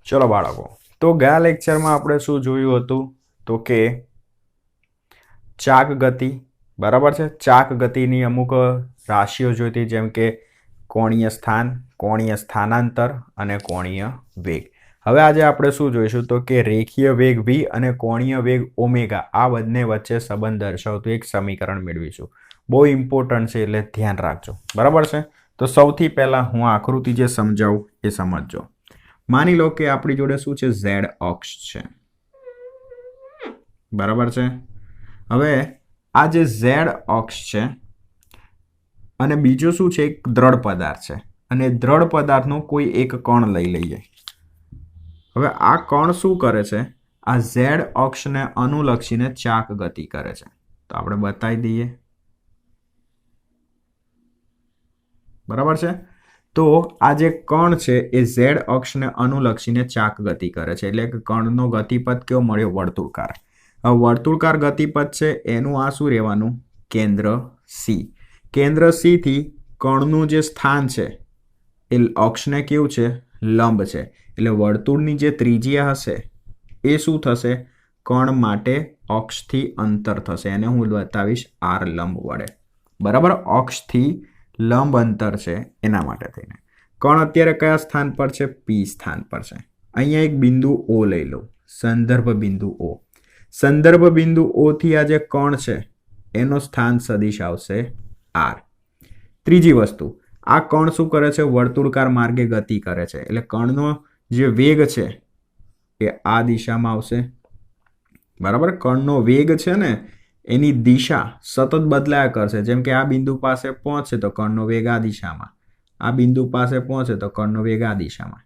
चलो बाळको, तो गया लेक्चर में आपणे शुं जोयुं हतुं तो के चाक गति बराबर है। चाक गति अमुक राशिओ जोईती जेम के कोणीय स्थान, कोणीय स्थानांतर अने कोणीय वेग। हवे आज आपणे शुं जोईशुं तो के रेखीय वेग v अने कोणीय वेग ओमेगा आ बंने वच्चे संबंध दर्शावतुं एक समीकरण मेळवीशुं। बहु इम्पोर्टंट छे એટલે ધ્યાન રાખજો बराबर है। तो सौथी पहला हूँ आकृति जे समजावुं ए समझजो। मानी लो कि आपणी जोड़े शुं छे z अक्ष छे बराबर है। हवे आ जे z अक्ष छे अने बीजो शुं छे एक दृढ़ पदार्थ छे अने दृढ़ पदार्थनो कोई एक कण लई लईए। हवे आ कण शुं करे छे आ z अक्ष ने अनुलक्षीने चाक गति करे छे। तो आपणे बतावी दईए बराबर है। तो आ जे कण छे ए z अक्ष ने अनुलक्षीने चाक गति करे छे एटले के कणनो गतिपथ केवो मळ्यो वर्तुळकार। वर्तुळकार गतिपथ छे एनुं आ शुं रहेवानुं केंद्र C। केंद्र C थी कणनुं जे स्थान छे ए अक्षने केवुं छे लंब छे एटले वर्तुळनी जे त्रिज्या हशे ए शुं थशे कण माटे अक्षथी अंतर थशे। एने हुं बतावीश r लंब वडे बराबर। अक्षथी लंब अंतर छे एना माटे थईने कण अत्यारे कया स्थान पर छे P स्थान पर छे। अहींया एक बिंदु O लई लो, संदर्भ बिंदु O। संदर्भ बिंदु O थी आ जे कण छे एनो स्थान सदिश आवशे r। त्रीजी वस्तु आ कण शुं करे छे वर्तुळकार मार्गे गति करे छे एटले कणनो जे वेग छे ए आ दिशामां आवशे बराबर। कणनो वेग छे ने एनी दिशा सतत बदलाया करशे। जेम के आ बिंदु पासे पहोंचे तो कणनो वेग आ दिशामां, आ बिंदु पासे पहोंचे तो कणनो वेग आ दिशामां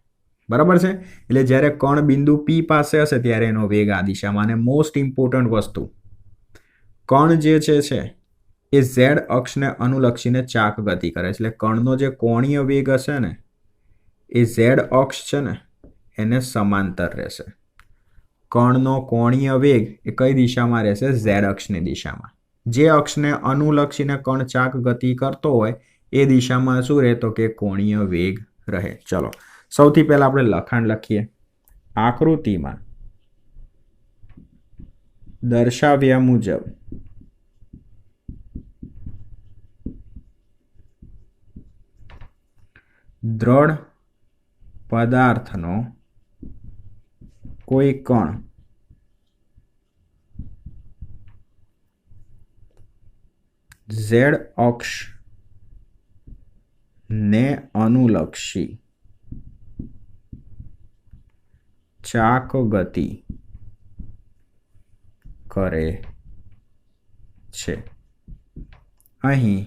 बराबर है। एटले ज्यारे कण बिंदु P पासे हशे त्यारे एनो वेग आ दिशामां। अने मोस्ट इम्पोर्टंट वस्तु कण जे छे ए z अक्ष ने अनुलक्षीने चाक गति करे एटले कणनो जे कोणीय वेग हशे ने ए z अक्ष छे ने एने समांतर रहेशे। कणनो कोणीय वेग ए कई दिशामां रहेशे z अक्षनी दिशामां। जे अक्षने अनुलक्षीने कण चाक गति करतो होय ए दिशामां शुं रहे तो के कोणीय वेग रहे। चलो सौथी पहला आपणे लखाण लखीए। आकृतिमां दर्शाव्या मुजब दृढ़ पदार्थनो कोई कण z अक्ष ने अनुलक्षी चाक गति करे छे। अहीं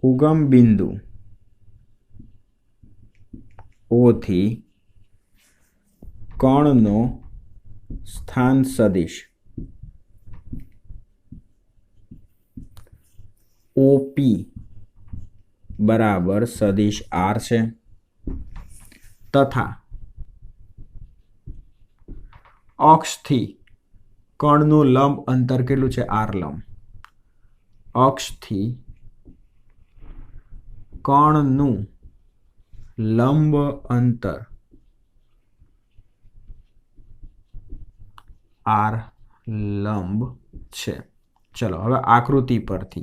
उगम बिंदु O थी कणनो स्थान सदिश OP बराबर सदिश R छे तथा अक्ष थी कणनु लंब अंतर केटलुं छे r लंब। अक्ष थी कणनु लंब अंतर r लंब छे। चलो हवे आकृति परथी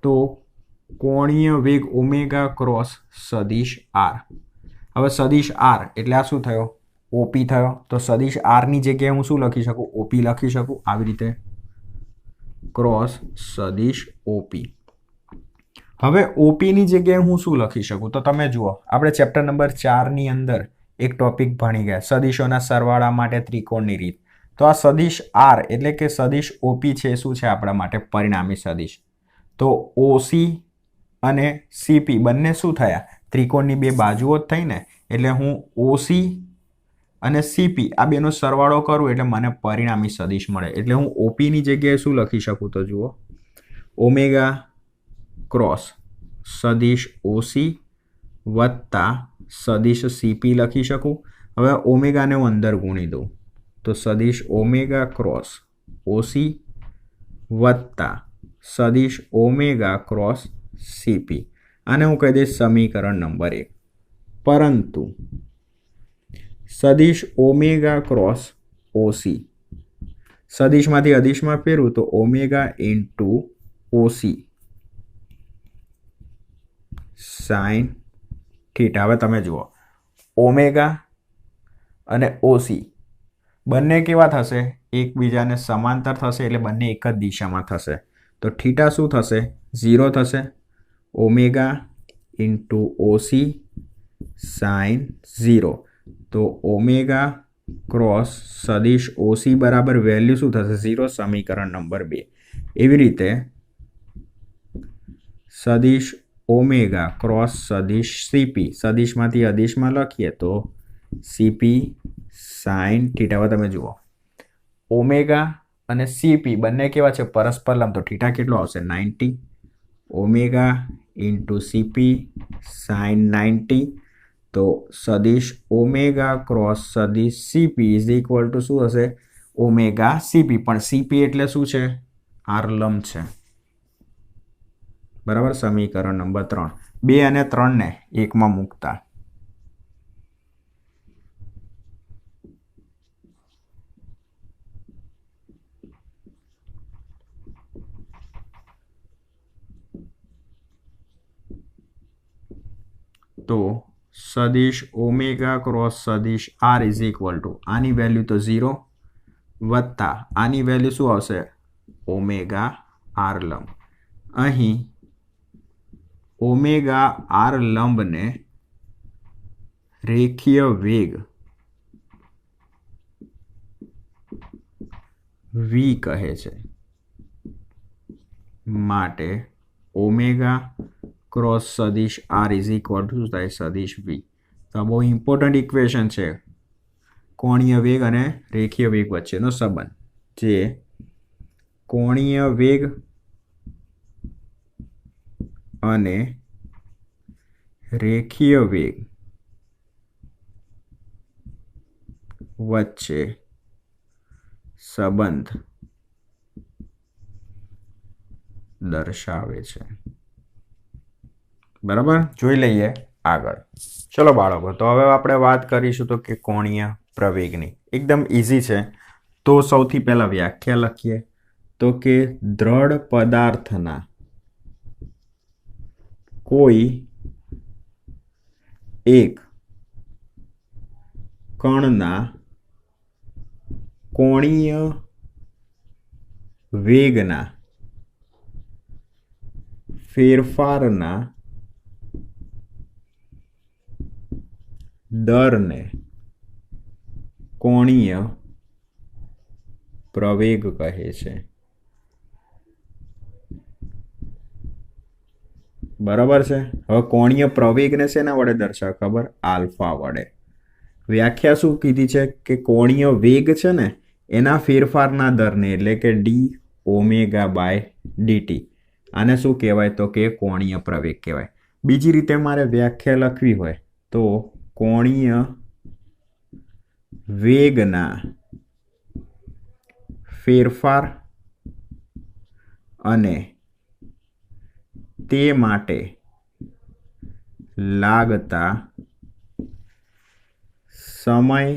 तो कोणीय वेग ओमेगा क्रॉस सदिश r। हवे सदिश r एटले आ शुं थयो OP थयो। तो सदिश r नी जग्याए हूँ शुं लखी शकूं OP लखी शकूं आवी रीते क्रॉस सदिश OP। हवे OP नी जग्याए हूँ शुं लखी शकूं तो तमे जुओ आपणे चेप्टर नंबर 4 नी अंदर एक टॉपिक भणी गया सदिशोना सरवाळा माटे त्रिकोणनी रीत। तो आ सदिश r एटले के सदिश OP छे शुं छे आपणा माटे परिणामी सदिश। तो OC अने CP बंने शुं थया त्रिकोणनी बे बाजुओ ज थई ने एटले हूँ OC अने CP आ बेनो सरवाळो करूं एटले मने परिणामी सदिश मळे। एटले हूँ OP नी जग्याए शुं लखी शकूं तो जुओ ओमेगा क्रॉस सदिश OC वत्ता सदिश CP लखी शकूं। हवे ओमेगा ने अंदर गुणी दઉં तो सदिश ओमेगा क्रॉस OC वत्ता सदिश ओमेगा क्रॉस સીપી. આને હું કહી દઈશ સમીકરણ નંબર 1. પરંતુ સદિશ ઓમેગા ક્રોસ ઓસી, સદિશમાંથી અદિશમાં ફેરવું તો ઓમેગા ઇન્ટુ ઓસી સાઇન થીટા. હવે તમે જુઓ, ઓમેગા અને ઓસી બંને કેવા થશે? એકબીજાને સમાંતર થશે, એટલે બંને એક જ દિશામાં થશે. તો થીટા શું થશે? 0 થશે. ઓમેગા ઇન્ટુ ઓસી સાઇન 0. તો ઓમેગા ક્રોસ સદિશ ઓસી બરાબર વેલ્યુ શું થશે? 0. સમીકરણ નંબર 2. એવી રીતે સદિશ ઓમેગા ક્રોસ સદિશ સીપી, સદિશમાંથી અદિશમાં લખીએ તો સીપી સાઇન થીટા. હવે તમે જુઓ, ઓમેગા અને સીપી બંને કેવા છે? પરસ્પર લંબ. તો થીટા કેટલો આવશે? 90. Omega into CP sine 90. તો સદિશ ઓમેગા ક્રોસ સદિશ સીપી ઇઝ ઇક્વલ ટુ શું હશે? Omega CP. પણ સીપી એટલે શું છે? આર લંબ છે. બરાબર. સમીકરણ નંબર 3. 2 અને 3 ને 1માં મૂકતા તો સદિશ ઓમેગા ક્રોસ સદિશ આર ઇઝ ઇક્વલ ટુ આની વેલ્યુ તો 0 વત્તા આની વેલ્યુ શું આવશે? ઓમેગા આર લંબ. અહીં ઓમેગા આર લંબને રેખીય વેગ વી કહે છે, માટે ઓમેગા ક્રોસ સદિશ આર ઇઝ ઇક્વલ ટુ શું થાય? સદિશ વી. તો આ બહુ ઇમ્પોર્ટન્ટ ઇક્વેશન છે, કોણીય વેગ અને રેખીય વેગ વચ્ચેનો સંબંધ. જે કોણીય વેગ અને રેખીય વેગ વચ્ચે સંબંધ દર્શાવે છે. બરાબર. જોઈ લઈએ આગળ. ચલો બાળકો, તો હવે આપણે વાત કરીશું તો કે કોણીય પ્રવેગની. એકદમ ઇઝી છે. તો સૌથી પહેલા વ્યાખ્યા લખીએ તો કે દ્રઢ પદાર્થના કોઈ એક કણના કોણીય વેગના ફેરફારના દરને કોણીય પ્રવેગ કહે છે. બરાબર છે. હવે કોણીય પ્રવેગને શેના વડે દર્શાવે? ખબર? આલ્ફા વડે. વ્યાખ્યા શું કીધી છે? કે કોણીય વેગ છે ને એના ફેરફારના દરને, એટલે કે ડી ઓમેગા બાય ડીટી, આને શું કહેવાય? તો કે કોણીય પ્રવેગ કહેવાય. બીજી રીતે મારે વ્યાખ્યા લખવી હોય તો કોણીય વેગના ફેરફાર અને તે માટે લાગતા સમય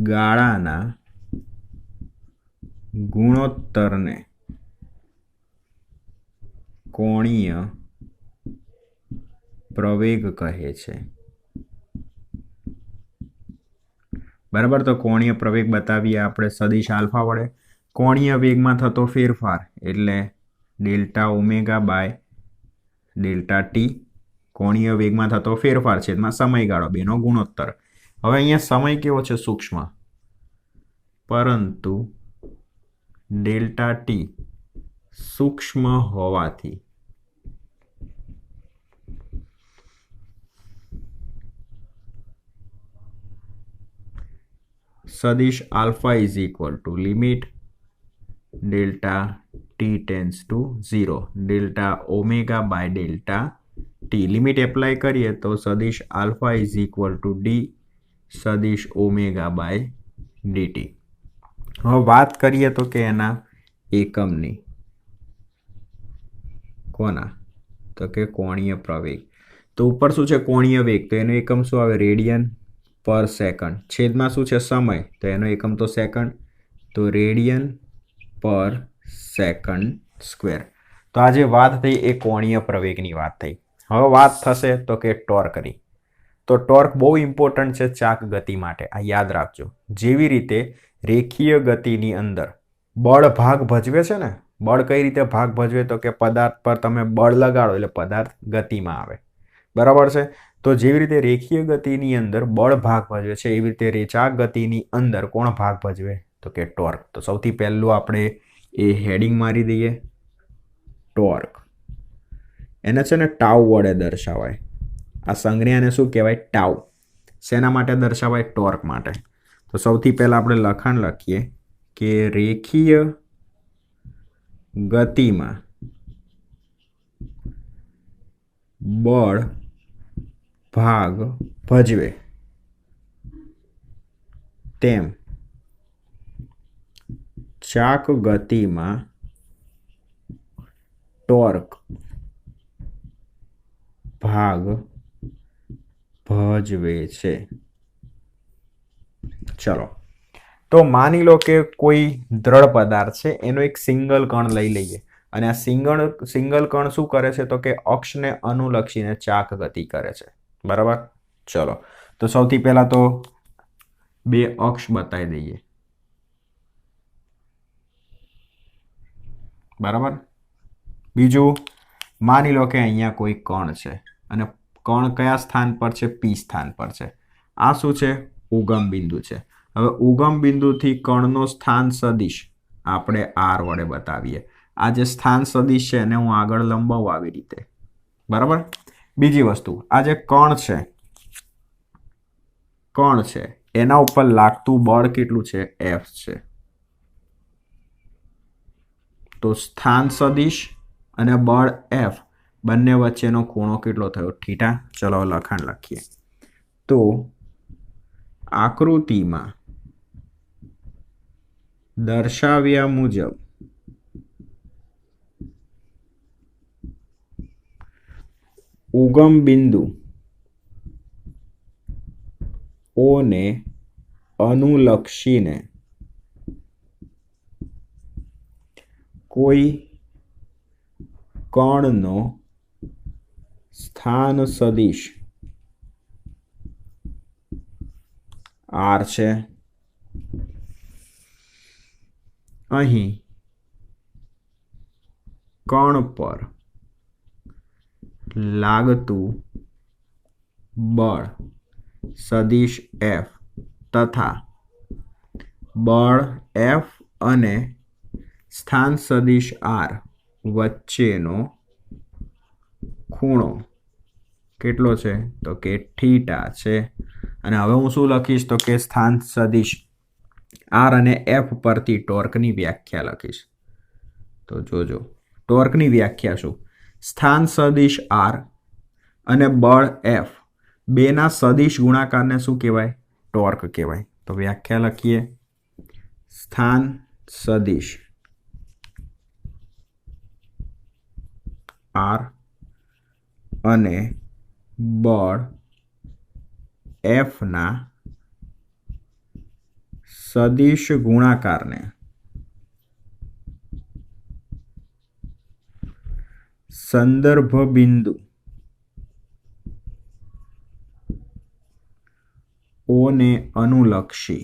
ગાળાના ગુણોત્તરને કોણીય પ્રવેગ કહે છે. બરાબર. તો કોણીય પ્રવેગ બતાવીએ આપણે સદિશ આલ્ફા વડે. કોણીય વેગમાં થતો ફેરફાર એટલે delta omega by delta T. કોણીય વેગમાં થતો ફેરફાર છે એમાં સમયગાળો, બેનો ગુણોત્તર. હવે અહીંયા સમય કેવો છે? સૂક્ષ્મ. પરંતુ ડેલ્ટા ટી સૂક્ષ્મ હોવાથી સદિશ alpha is equal to limit delta T tends to 0 delta omega by delta T. Limit apply કરીએ તો સદિશ alpha is equal to D સદિશ ઓમેગા બાય ડીટી. હવે વાત કરીએ તો કે એના એકમની. કોના? તો કે કોણીય પ્રવેગ. તો ઉપર શું છે? કોણીય વેગ. તો એનો એકમ શું આવે? રેડિયન પર સેકન્ડ. છેદમાં શું છે? સમય. તો એનો એકમ તો સેકન્ડ. તો રેડિયન પર સેકન્ડ સ્ક્વેર. તો આ જે વાત થઈ એ કોણીય પ્રવેગની વાત થઈ. હવે વાત થશે તો કે ટોર્કની. તો ટોર્ક બહુ ઇમ્પોર્ટન્ટ છે ચાક ગતિ માટે, આ યાદ રાખજો. જેવી રીતે રેખીય ગતિની અંદર બળ ભાગ ભજવે છે ને, બળ કઈ રીતે ભાગ ભજવે? તો કે પદાર્થ પર તમે બળ લગાડો એટલે પદાર્થ ગતિમાં આવે, બરાબર છે. તો જેવી રીતે રેખીય ગતિની અંદર બળ ભાગ ભજવે છે એવી રીતે ચાક ગતિની અંદર કોણ ભાગ ભજવે? તો કે ટોર્ક. તો સૌથી પહેલું આપણે એ હેડિંગ મારી દઈએ, ટોર્ક. એને છે ને ટાઉ વડે દર્શાવાય. આ સંજ્ઞાને શું કહેવાય? ટાઉ. શેના માટે દર્શાવાય? ટોર્ક માટે. તો સૌથી પહેલા આપણે લખાણ લખીએ કે રેખીય ગતિમાં બળ ભાગ ભજવે તેમ ચાક ગતિમાં ટોર્ક ભાગ ભજવે છે. ચલો, તો માની લો કે કોઈ દ્રઢ પદાર્થ છે, એનો એક સિંગલ કણ લઈ લઈએ અને આ સિંગલ કણ શું કરે છે? તો કે અક્ષને અનુલક્ષીને ચાક ગતિ કરે છે, બરાબર. ચલો, તો સૌથી પહેલા તો બે અક્ષ બતાવી દઈએ, બરાબર. બીજું, માની લો કે અહીંયા કોઈ કણ છે અને કણ કયા સ્થાન પર છે? પી સ્થાન પર છે. આ શું છે? ઉગમ બિંદુ છે. હવે ઉગમ બિંદુથી કણનો સ્થાન સદિશ આપણે આર વડે બતાવીએ. આ જે સ્થાન સદિશ છે એને હું આગળ લંબાવું આવી રીતે, બરાબર. બીજી વસ્તુ, આ જે કણ છે એના ઉપર લાગતું બળ કેટલું છે? એફ છે. તો સ્થાન સદિશ અને બળ એફ બંને વચ્ચેનો ખૂણો કેટલો થયો? થીટા. ચલો લખાણ લખીએ. તો આકૃતિમાં દર્શાવ્યા મુજબ ઉગમ બિંદુ ઓને અનુલક્ષીને કોઈ કણનો સ્થાન સદિશ આર છે. અહીં કણ પર લાગતું બળ સદિશ એફ તથા બળ એફ અને સ્થાન સદિશ આર વચ્ચેનો ખૂણો કેટલો છે? તો કે થીટા છે. અને હવે હું શું લખીશ? તો કે સ્થાન સદિશ આર અને એફ પરથી ટોર્કની વ્યાખ્યા લખીશ. તો જોજો, ટોર્કની વ્યાખ્યા શું? સ્થાન સદિશ આર અને બળ એફ બેના સદિશ ગુણાકારને શું કહેવાય? ટોર્ક કહેવાય. તો વ્યાખ્યા લખીએ, સ્થાન સદિશ આર અને બળ એફના સદિશ ગુણાકારને સંદર્ભ બિંદુ ઓને અનુલક્ષી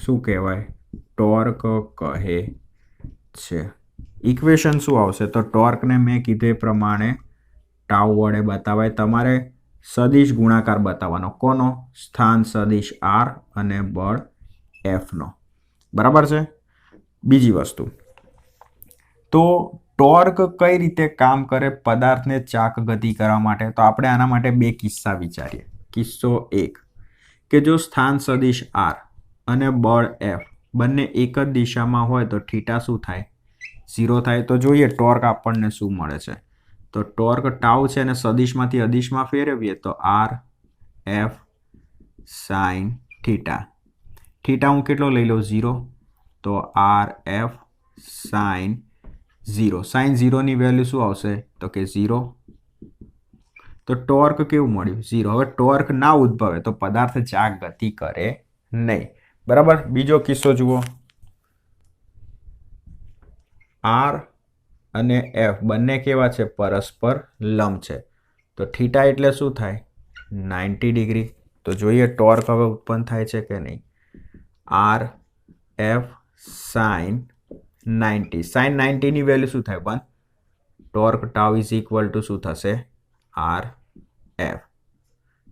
શું કહેવાય? ટોર્ક કહે છે. ઇક્વેશન શું આવશે? તો ટોર્કને મેં કીધે પ્રમાણે ટાઉ વડે બતાવાય. તમારે સદિશ ગુણાકાર બતાવવાનો. કોનો? સ્થાન સદિશ આર અને બળ એફનો, બરાબર છે. બીજી વસ્તુ, તો ટોર્ક કઈ રીતે કામ કરે પદાર્થને ચાક ગતિ કરવા માટે? તો આપણે આના માટે બે કિસ્સા વિચારીએ. કિસ્સો 1 કે જો સ્થાન સદિશ આર અને બળ એફ બંને એક જ દિશામાં હોય તો થીટા શું થાય? 0 થાય. તો જોઈએ ટોર્ક આપણને શું મળે છે. તો ટોર્ક ટાઉ છે અને સદિશમાંથી અદિશમાં ફેરવીએ તો R F sine theta. Theta હું કેટલો લઈ લઉં? 0. તો RF sin 0. sin 0 ની વેલ્યુ શું આવશે તો કે 0. તો ટોર્ક કેવું મળ્યું 0. હવે ટોર્ક ના ઉદ્ભવે તો પદાર્થ ચાક ગતિ કરે નહીં. બરાબર. બીજો કિસ્સો જુઓ. R અને F બંને કેવા છે પરસ્પર લંબ છે. તો થીટા એટલે શું થાય 90 ડિગ્રી. તો જોઈએ ટોર્ક હવે ઉત્પન્ન થાય છે કે નહીં. RF sin 90. sin 90 ની વેલ્યુ શું થાય 1. Torque tau is equal to શું થશે RF.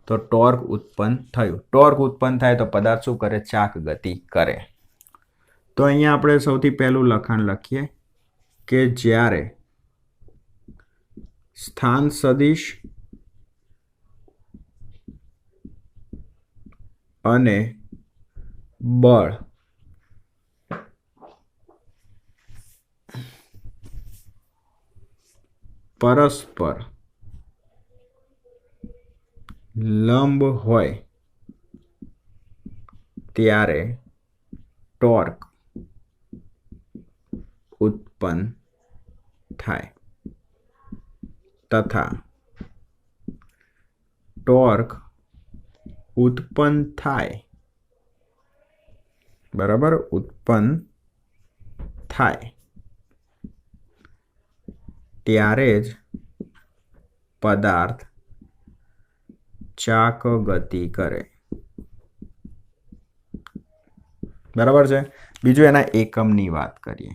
તો ટોર્ક ઉત્પન્ન થયું. ટોર્ક ઉત્પન્ન થાય તો પદાર્થ શું કરે ચાક ગતિ કરે. તો અહીંયા આપણે સૌથી પહેલું લખાણ લખીએ કે જ્યારે સ્થાન સદિશ અને બળ પરસ્પર લંબ હોય ત્યારે ટોર્ક ઉત્પન્ન થાય તથા ટોર્ક ઉત્પન્ન થાય બરાબર ઉત્પન્ન થાય ત્યારે જ પદાર્થ ચાક ગતિ કરે. બરાબર છે. બીજું એના એકમની વાત કરીએ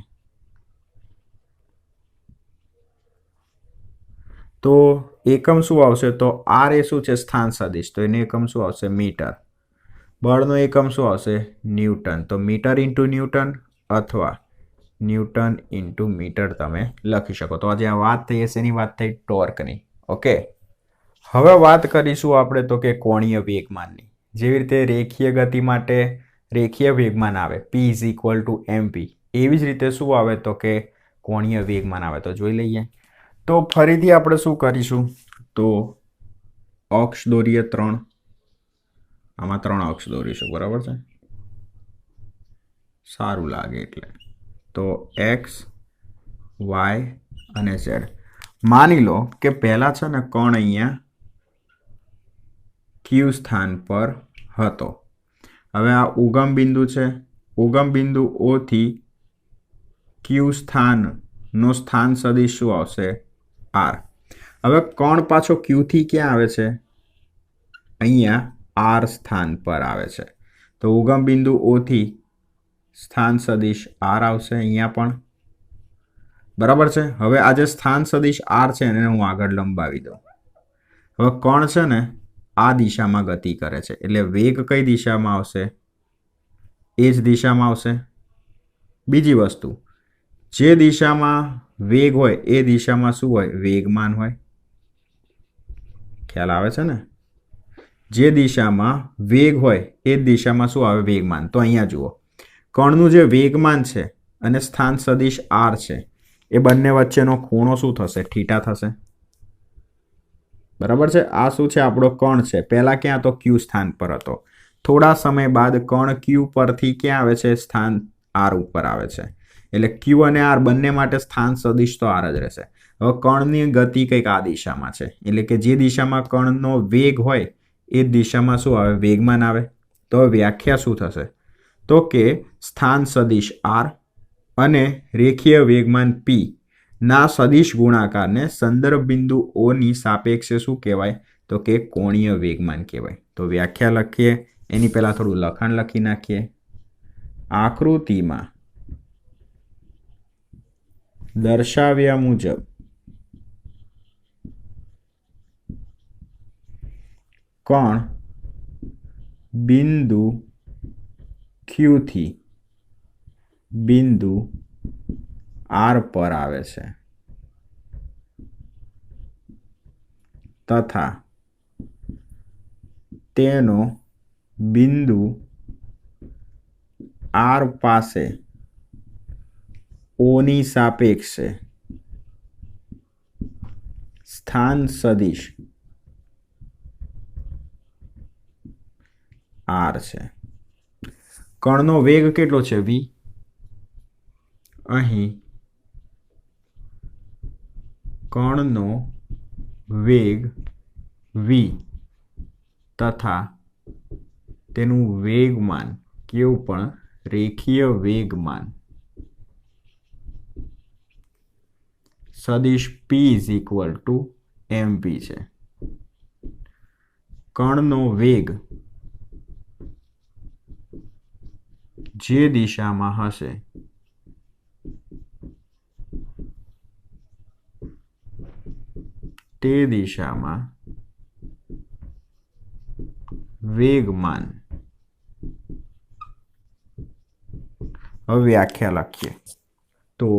તો એકમ શું આવશે તો R એ શું છે સ્થાન સદિશ તો એનું એકમ શું આવશે મીટર. બળનો એકમ શું આવશે ન્યૂટન. તો મીટર ઇન્ટુ ન્યૂટન અથવા ન્યૂટન ઇન્ટુ મીટર તમે લખી શકો. તો આજે આ વાત થઈ હશે એની વાત થઈ ટોર્કની. ઓકે. હવે વાત કરીશું આપણે તો કે કોણીય વેગમાનની. જેવી રીતે રેખીય ગતિ માટે રેખીય વેગમાન આવે P is equal two MP એવી જ રીતે શું આવે તો કે કોણીય વેગમાન આવે. તો જોઈ લઈએ. તો ફરીથી આપણે શું કરીશું તો અક્ષ દોરીએ 3. આમાં 3 અક્ષ દોરીશું. બરાબર છે સારું લાગે એટલે. તો X Y અને Z. માની લો કે પહેલા છે ને કોણ અહીંયા Q સ્થાન પર હતો. હવે આ ઉગમ બિંદુ છે. ઉગમ બિંદુ O થી Q સ્થાનનો સ્થાન સદિશ શું આવશે R. હવે કોણ પાછો Q થી ક્યાં આવે છે અહીંયા R સ્થાન પર આવે છે. તો ઉગમ બિંદુ O થી સ્થાન સદિશ R આવશે અહીંયા પણ. બરાબર છે. હવે આ જે સ્થાન સદિશ R છે એને હું આગળ લંબાવી દઉં. હવે કોણ છે ને આ દિશામાં ગતિ કરે છે એટલે વેગ કઈ દિશામાં આવશે એ જ દિશામાં આવશે. બીજી વસ્તુ જે દિશામાં વેગ હોય એ દિશામાં શું હોય વેગમાન હોય. ખ્યાલ આવે છે ને. જે દિશામાં વેગ હોય એ જ દિશામાં શું આવે વેગમાન. તો અહીંયા જુઓ કણનું જે વેગમાન છે અને સ્થાન સદિશ R છે એ બંને વચ્ચેનો ખૂણો શું થશે થીટા થશે. બરાબર છે. આ શું છે આપણો કણ છે. પહેલા ક્યાં તો Q સ્થાન પર હતો. થોડા સમય બાદ કણ Q પરથી ક્યાં આવે છે સ્થાન R ઉપર આવે છે. એટલે Q અને R બંને માટે સ્થાન સદિશ તો R જ રહેશે. હવે કણની ગતિ કંઈક આ દિશામાં છે એટલે કે જે દિશામાં કણનો વેગ હોય એ દિશામાં શું આવે વેગમાન આવે. તો વ્યાખ્યા શું થશે તો કે સ્થાન સદિશ R અને રેખીય વેગમાન P ના સદિશ ગુણાકારને સંદર્ભ બિંદુ O ની સાપેક્ષે શું કહેવાય તો કે કોણીય વેગમાન કહેવાય. તો વ્યાખ્યા લખીએ એની પહેલા થોડું લખાણ લખી નાખીએ. આકૃતિમાં દર્શાવ્યા મુજબ કણ બિંદુ Q થી બિંદુ R પર આવે છે તથા તેનો બિંદુ R પાસે O ની સાપેક્ષે સ્થાન સદિશ R છે. કણનો વેગ કેટલો છે V. અહીં કણનો વેગ v તથા તેનું વેગમાન કેવું પણ રેખીય વેગમાન સદિશ p is equal two mv છે. કણનો વેગ જે દિશામાં હશે તે દિશામાં વેગમાન. હવે વ્યાખ્યા લખીએ તો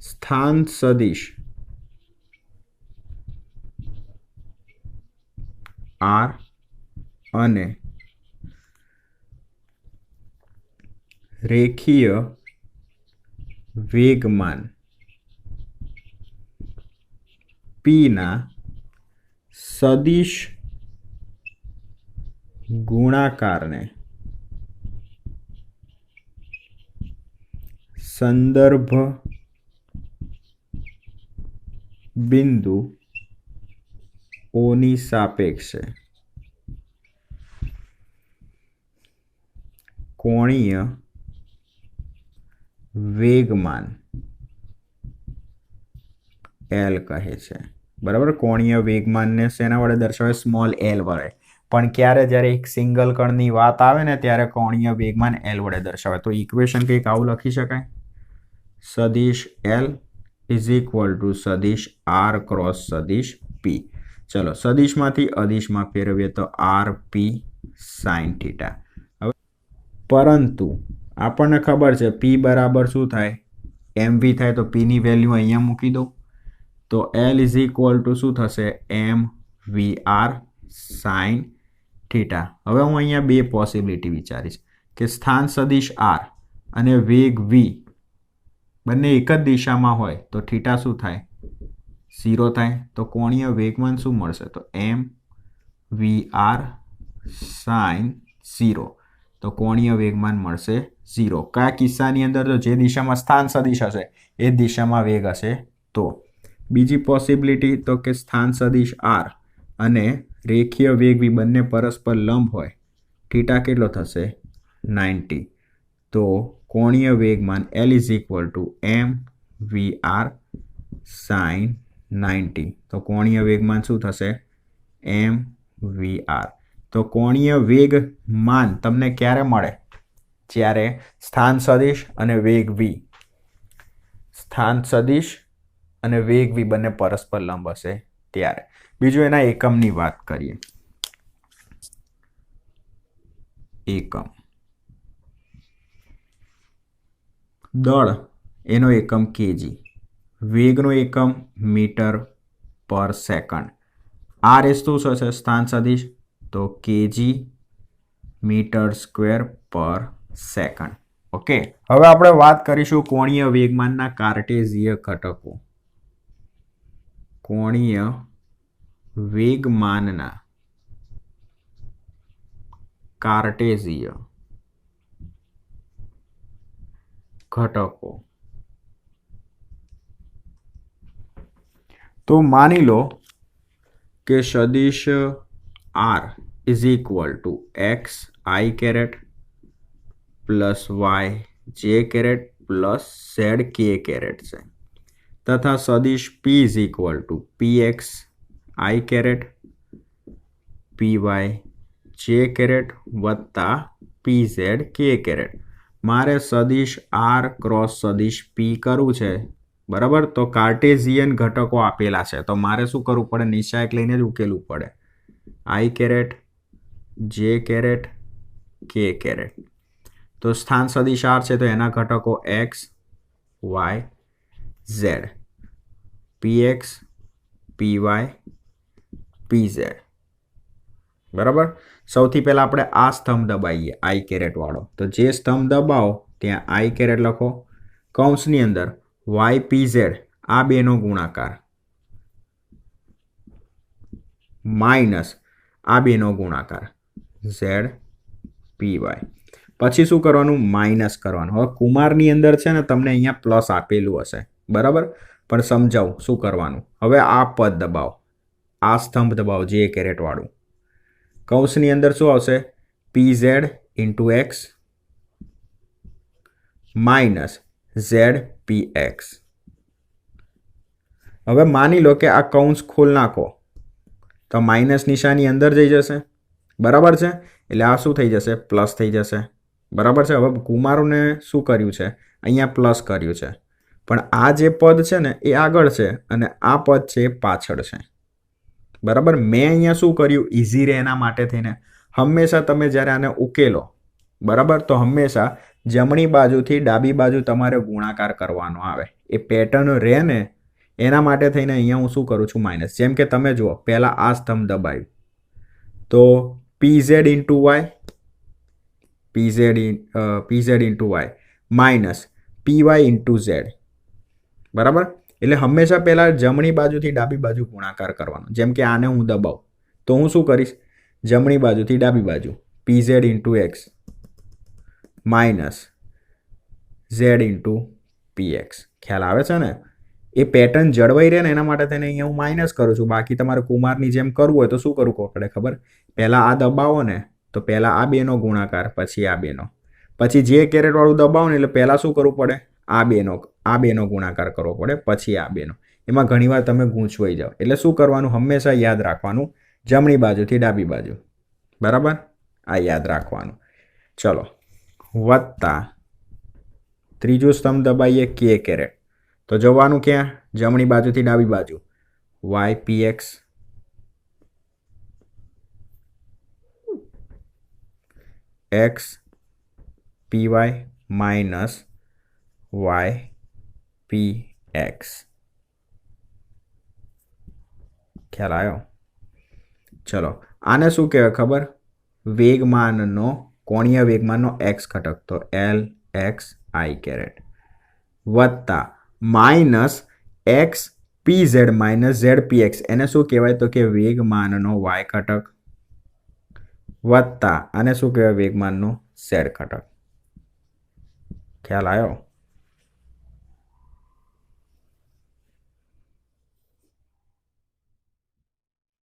સ્થાન સદિશ r અને રેખીય વેગમાન p ના સદિશ ગુણાકારને સંદર્ભ બિંદુ ઓની સાપેક્ષે કોણીય વેગમાન L કહે છે. બરાબર. કોણીય વેગમાનને શેના વડે દર્શાવે? સ્મોલ l વડે. પણ ક્યારે જ્યારે એક સિંગલ કણની વાત આવે ને ત્યારે કોણીય વેગમાન l વડે દર્શાવે. તો ઇક્વેશન કંઈક આવું લખી શકાય, સદિશ l ઇઝ ઇક્વલ ટુ સદિશ r ક્રોસ સદિશ p. ચલો સદિશમાંથી અદિશમાં ફેરવીએ તો r p સાઇન થીટા. હવે પરંતુ આપણને ખબર છે p બરાબર શું થાય? mv થાય. તો p ની વેલ્યુ અહીંયા મૂકી દો તો l ઇઝ ઇક્વલ ટુ શું થશે? mvr sine theta. હવે હું અહીંયા બે પોસિબિલિટી વિચારીશ કે સ્થાન સદિશ r અને વેગ v બંને એક જ દિશામાં હોય તો થીટા શું થાય? 0 થાય. તો કોણીય વેગમાન શું મળશે? તો mvr સાઇન 0. તો કોણીય વેગમાન મળશે 0. કયા કિસ્સાની અંદર? તો જે દિશામાં સ્થાન સદિશ હશે એ દિશામાં વેગ હશે. તો બીજી પોસિબિલિટી તો કે સ્થાન સદિશ r અને રેખીય વેગ v બંને પરસ્પર લંબ હોય, થીટા કેટલો થશે? 90. તો કોણીય વેગમાન L is equal to mvr sine 90. તો કોણીય વેગમાન શું થશે? mvr. તો કોણીય વેગમાન તમને ક્યારે મળે? જ્યારે સ્થાન સદિશ અને વેગ v, સ્થાન સદિશ અને વેગ v બંને પરસ્પર લંબ હશે ત્યારે. બીજું એના એકમની વાત કરીએ. એકમ દળ એનો એકમ kg, વેગનો એકમ મીટર પર સેકન્ડ. r એ શું થશે? સ્થાન સદિશ. તો kg મીટર સ્ક્વેર પર સેકન્ડ. ઓકે. હવે આપણે વાત કરીશું કોણીય વેગમાનના કાર્ટેઝીય ઘટકો. કોણીય વેગમાનના કાર્ટેઝીય ઘટકો. તો માની લો કે સદિશ r is equal to x i caret plus y j caret plus z k caret છે, તથા સદિશ p is equal to px i caret py j caret વત્તા pz k કેરેટ. મારે સદિશ r ક્રોસ સદિશ p કરવું છે. બરાબર. તો કાર્ટેઝિયન ઘટકો આપેલા છે તો મારે શું કરવું પડે? નિશાયક લઈને જ ઉકેલવું પડે. i caret j caret k caret. તો સ્થાન સદિશ r છે તો એના ઘટકો x y z, px py pz. બરાબર. સૌથી પહેલા આપણે આ સ્તંભ દબાઈએ i કેરેટ વાળો. તો જે સ્તંભ દબાવો ત્યાં i કેરેટ લખો, કૌંસની અંદર y pz આ બેનો ગુણાકાર માઇનસ આ બેનો ગુણાકાર z py. પછી શું કરવાનું? માઇનસ કરવાનું. હવે કુમારની અંદર છે ને તમને અહીંયા પ્લસ આપેલું હશે, બરાબર, પણ સમજાવું શું કરવાનું. હવે આ પદ દબાવો, આ સ્તંભ દબાવો, જે કેરેટ વાળું. કૌંસની અંદર શું આવશે? PZ into x minus ZPX. હવે માની લો કે આ કૌંસ ખોલ નાખો તો માઇનસ નિશાની અંદર જઈ જશે, બરાબર છે, એટલે આ શું થઈ જશે? પ્લસ થઈ જશે, બરાબર છે. હવે કુમારોને શું કર્યું છે? અહીંયા પ્લસ કર્યું છે, પણ આ જે પદ છે ને એ આગળ છે અને આ પદ છે એ પાછળ છે, બરાબર. મેં અહીંયા શું કર્યું? ઇઝી રહે એના માટે થઈને હંમેશા તમે જ્યારે આને ઉકેલો, બરાબર, તો હંમેશા જમણી બાજુથી ડાબી બાજુ તમારે ગુણાકાર કરવાનો આવે. એ પેટર્ન રહે ને એના માટે થઈને અહીંયા હું શું કરું છું? માઇનસ. જેમ કે તમે જુઓ, પહેલાં આ સ્તંભ દબાવ્યું તો PZ into Y, PZ into Y minus PY into Z, બરાબર. એટલે હંમેશા પહેલાં જમણી બાજુથી ડાબી બાજુ ગુણાકાર કરવાનો. જેમ કે આને હું દબાવું તો હું શું કરીશ? જમણી બાજુથી ડાબી બાજુ PZ into x minus Z into PX. ખ્યાલ આવે છે ને? એ પેટર્ન જળવાઈ રહે ને એના માટે થઈને અહીંયા હું માઇનસ કરું છું. બાકી તમારે કુમારની જેમ કરવું હોય તો શું કરવું પડે ખબર? પહેલાં આ દબાવો ને તો પહેલાં આ બેનો ગુણાકાર, પછી આ બેનો, પછી જે કેરેટવાળું દબાવો ને એટલે પહેલાં શું કરવું પડે? આ બેનો ગુણાકાર કરવો પડે, પછી આ બેનો. એમાં ઘણીવાર તમે ગૂંચવાઈ જાઓ. એટલે શું કરવાનું? હંમેશા યાદ રાખવાનું જમણી બાજુથી ડાબી બાજુ, બરાબર. આ યાદ રાખવાનું. ચલો, વત્તા ત્રીજું સ્તંભ દબાઈએ K કેરેટ, તો જવાનું ક્યાં? જમણી બાજુથી ડાબી બાજુ YPX X PY minus YPX. ખ્યાલ આવ્યો? ચલો, આને શું કહેવાય ખબર? વેગમાનનો, કોણીય વેગમાનનો x ઘટક, તો LXI કેરેટ વત્તા માઇનસ XPZ માઇનસ ZPX. એને શું કહેવાય? તો કે વેગમાનનો y ઘટક વત્તા આને શું કહેવાય? વેગમાનનો z ઘટક. ખ્યાલ આવ્યો?